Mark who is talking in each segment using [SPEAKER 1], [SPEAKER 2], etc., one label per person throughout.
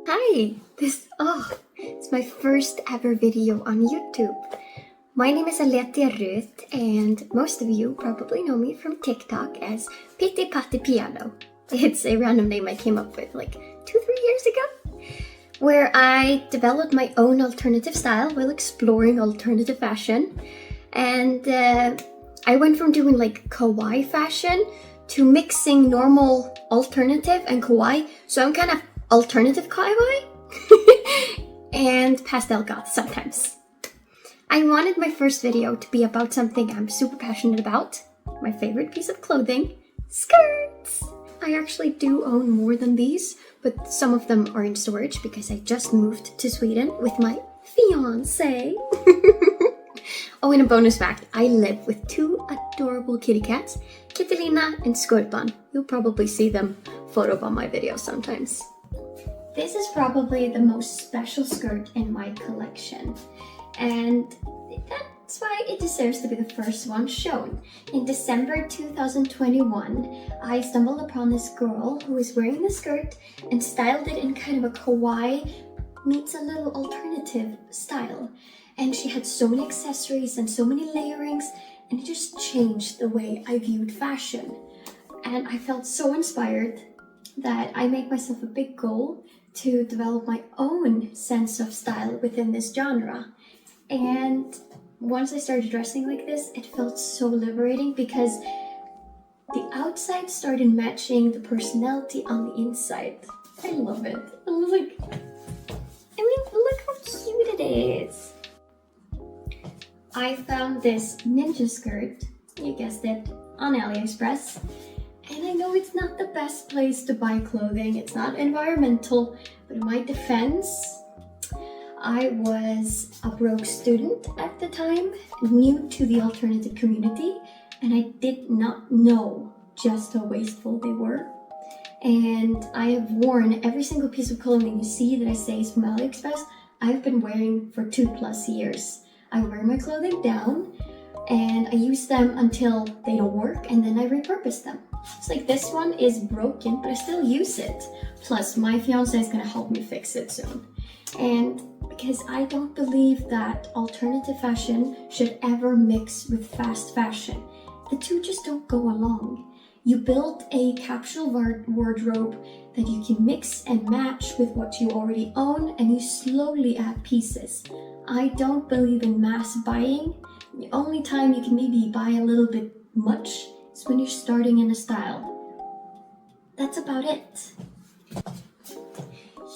[SPEAKER 1] Hi, it's my first ever video on YouTube. My name is Aletia Rut, and most of you probably know me from TikTok as Pitty Patty Piano. It's a random name I came up with like 2-3 years ago, where I developed my own alternative style while exploring alternative fashion. And I went from doing like kawaii fashion to mixing normal alternative and kawaii, so I'm kind of alternative kawaii and pastel goth sometimes. I wanted my first video to be about something I'm super passionate about, my favorite piece of clothing, skirts. I actually do own more than these, but some of them are in storage because I just moved to Sweden with my fiance. Oh, and a bonus fact, I live with 2 adorable kitty cats, Kittelina and Skorpan. You'll probably see them photoed on my videos sometimes. This is probably the most special skirt in my collection, and that's why it deserves to be the first one shown. In December 2021, I stumbled upon this girl who was wearing the skirt and styled it in kind of a kawaii meets a little alternative style. And she had so many accessories and so many layerings, and it just changed the way I viewed fashion. And I felt so inspired that I made myself a big goal to develop my own sense of style within this genre. And once I started dressing like this, it felt so liberating because the outside started matching the personality on the inside. I love it. I was like, look how cute it is. I found this ninja skirt, you guessed it, on AliExpress. And I know it's not the best place to buy clothing, it's not environmental, but in my defense, I was a broke student at the time, new to the alternative community, and I did not know just how wasteful they were. And I have worn every single piece of clothing you see that I say is from AliExpress, I've been wearing for 2+ years. I wear my clothing down, and I use them until they don't work, and then I repurpose them. It's like this one is broken, but I still use it. Plus, my fiance is gonna help me fix it soon. And because I don't believe that alternative fashion should ever mix with fast fashion. The two just don't go along. You build a capsule wardrobe that you can mix and match with what you already own, and you slowly add pieces. I don't believe in mass buying. The only time you can maybe buy a little bit much is when you're starting in a style. That's about it.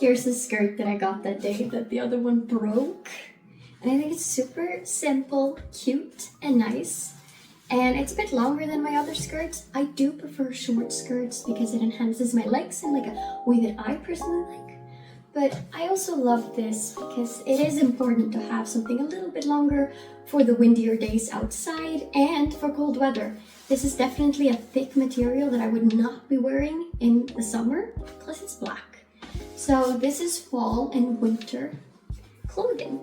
[SPEAKER 1] Here's a skirt that I got that day that the other one broke. And I think it's super simple, cute, and nice. And it's a bit longer than my other skirts. I do prefer short skirts because it enhances my legs in like a way that I personally like. But I also love this because it is important to have something a little bit longer for the windier days outside and for cold weather. This is definitely a thick material that I would not be wearing in the summer, plus it's black. So this is fall and winter clothing.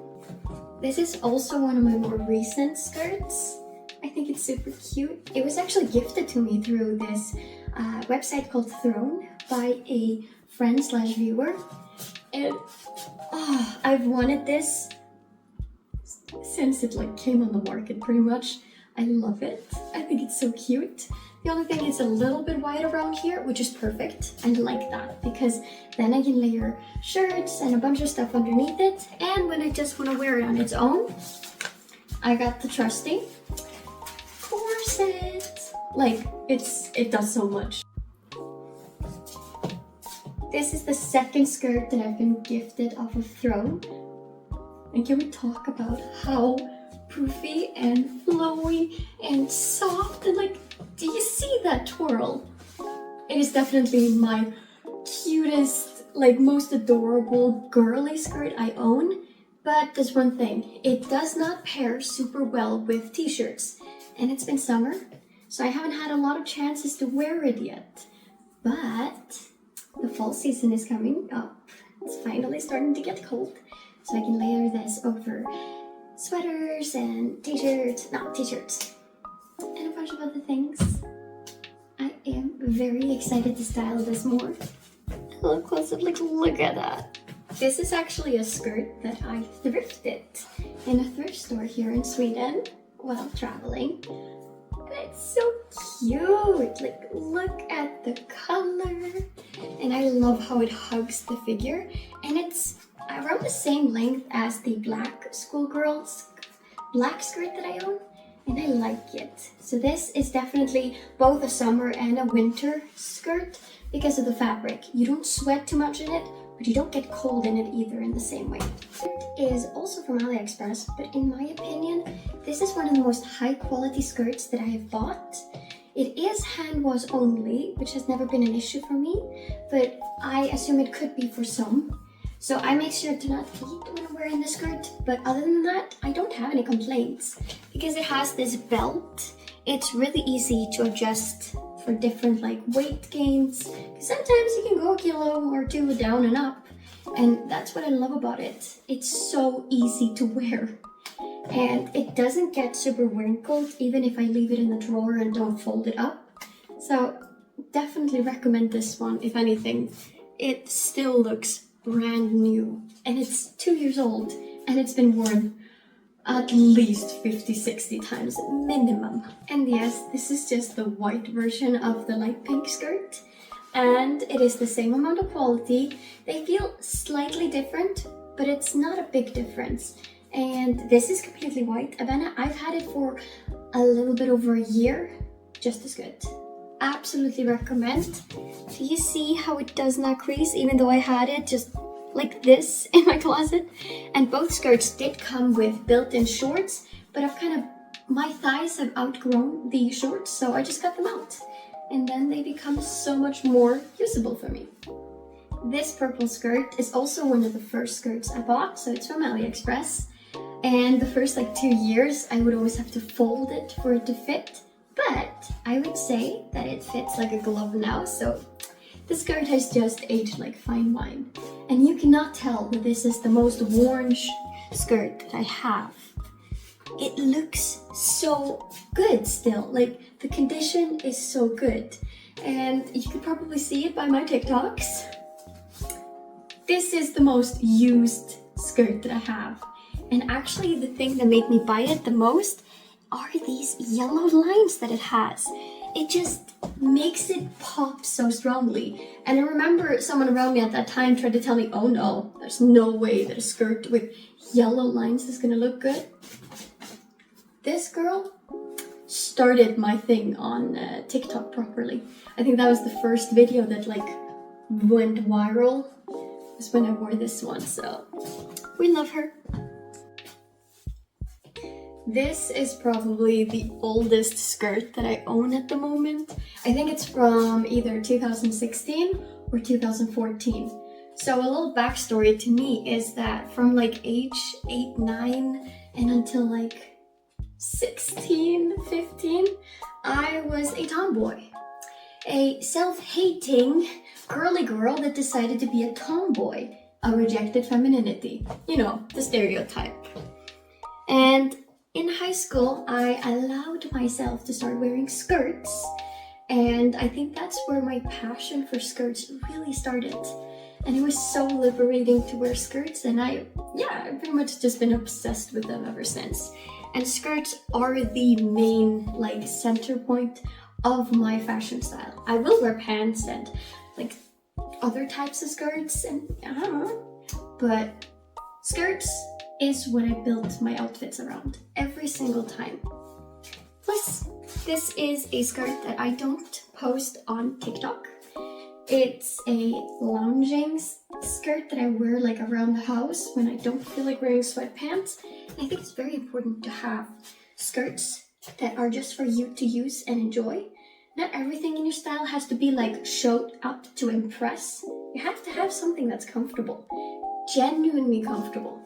[SPEAKER 1] This is also one of my more recent skirts. I think it's super cute. It was actually gifted to me through this website called Throne by a friend/viewer. And I've wanted this since it like came on the market pretty much. I love it. I think it's so cute. The only thing is a little bit wide around here, which is perfect. I like that because then I can layer shirts and a bunch of stuff underneath it. And when I just want to wear it on its own, I got the trusty corset. Like it does so much. This is the second skirt that I've been gifted off of Throne. And can we talk about how poofy and flowy and soft and like, do you see that twirl? It is definitely my cutest, like most adorable girly skirt I own. But there's one thing, it does not pair super well with t-shirts. And it's been summer, so I haven't had a lot of chances to wear it yet. But the fall season is coming up. It's finally starting to get cold, so I can layer this over sweaters and t-shirts, and a bunch of other things. I am very excited to style this more. A little close up, like look at that. This is actually a skirt that I thrifted in a thrift store here in Sweden while traveling. And it's so cute. Like, look at the color. And I love how it hugs the figure. And it's around the same length as the black schoolgirl's black skirt that I own. And I like it. So this is definitely both a summer and a winter skirt because of the fabric. You don't sweat too much in it, but you don't get cold in it either in the same way. It is also from AliExpress, but in my opinion, this is one of the most high quality skirts that I have bought. It is hand wash only, which has never been an issue for me, but I assume it could be for some. So I make sure to not eat when I'm wearing the skirt, but other than that, I don't have any complaints. Because it has this belt, it's really easy to adjust for different like weight gains. Because sometimes you can go a kilo or two down and up. And that's what I love about it. It's so easy to wear. And it doesn't get super wrinkled even if I leave it in the drawer and don't fold it up. So definitely recommend this one. If anything, it still looks brand new, and it's 2 years old, and it's been worn at least 50-60 times minimum. And yes, this is just the white version of the light pink skirt, and it is the same amount of quality. They feel slightly different, but it's not a big difference. And this is completely white. Avena, I've had it for a little bit over a year, just as good. Absolutely recommend. Do you see how it does not crease even though I had it just like this in my closet? And both skirts did come with built-in shorts, but my thighs have outgrown the shorts, so I just got them out. And then they become so much more usable for me. This purple skirt is also one of the first skirts I bought, so it's from AliExpress. And the first 2 years I would always have to fold it for it to fit. But I would say that it fits like a glove now, so the skirt has just aged like fine wine. And you cannot tell that this is the most worn skirt that I have. It looks so good still, like the condition is so good. And you can probably see it by my TikToks. This is the most used skirt that I have. And actually the thing that made me buy it the most are these yellow lines that it has. It just makes it pop so strongly. And I remember someone around me at that time tried to tell me, oh no, there's no way that a skirt with yellow lines is gonna look good. This girl started my thing on TikTok properly. I think that was the first video that went viral. Was when I wore this one, so we love her. This is probably the oldest skirt that I own at the moment. I think it's from either 2016 or 2014. So a little backstory to me is that from age 8, 9 and until 16, 15, I was a tomboy. A self-hating girly girl that decided to be a tomboy. A rejected femininity. You know, the stereotype. And in high school, I allowed myself to start wearing skirts, and I think that's where my passion for skirts really started. And it was so liberating to wear skirts, and I've pretty much just been obsessed with them ever since. And skirts are the main center point of my fashion style. I will wear pants and other types of skirts, and I don't know, but skirts is what I built my outfits around every single time. Plus, this is a skirt that I don't post on TikTok. It's a lounging skirt that I wear around the house when I don't feel like wearing sweatpants. And I think it's very important to have skirts that are just for you to use and enjoy. Not everything in your style has to be showed up to impress. You have to have something that's comfortable, genuinely comfortable.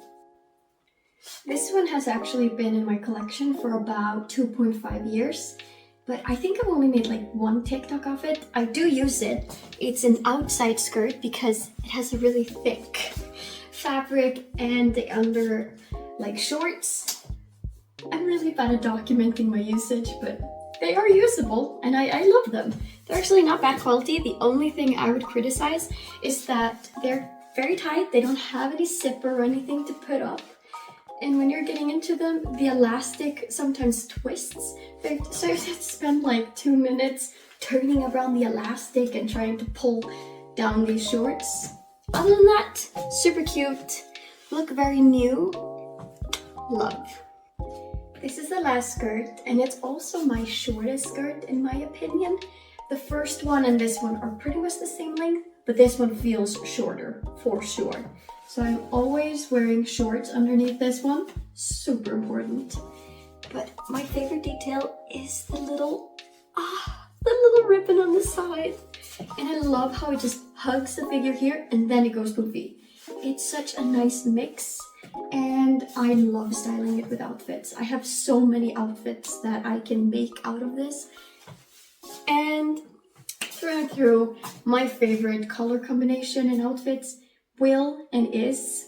[SPEAKER 1] This one has actually been in my collection for about 2.5 years, but I think I've only made one TikTok of it. I do use it. It's an outside skirt because it has a really thick fabric and the under shorts. I'm really bad at documenting my usage, but they are usable and I love them. They're actually not bad quality. The only thing I would criticize is that they're very tight. They don't have any zipper or anything to put up. And when you're getting into them, the elastic sometimes twists. So you have to spend like 2 minutes turning around the elastic and trying to pull down these shorts. Other than that, super cute. Look very new. Love. This is the last skirt, and it's also my shortest skirt in my opinion. The first one and this one are pretty much the same length, but this one feels shorter for sure. So I'm always wearing shorts underneath this one. Super important. But my favorite detail is the little ribbon on the side. And I love how it just hugs the figure here and then it goes poofy. It's such a nice mix, and I love styling it with outfits. I have so many outfits that I can make out of this. And through and through, my favorite color combination in outfits will and is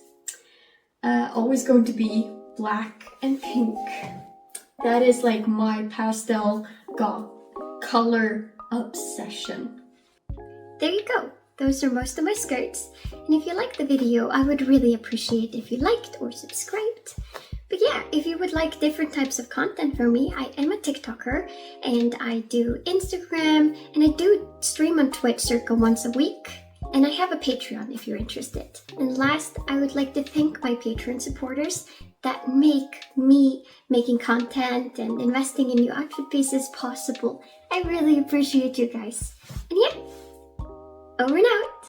[SPEAKER 1] always going to be black and pink. That is like my pastel color obsession. There you go. Those are most of my skirts. And if you liked the video, I would really appreciate if you liked or subscribed. But yeah, if you would like different types of content from me, I am a TikToker and I do Instagram and I do stream on Twitch circa once a week. And I have a Patreon if you're interested. And last, I would like to thank my Patreon supporters that make me making content and investing in new outfit pieces possible. I really appreciate you guys. And yeah, over and out.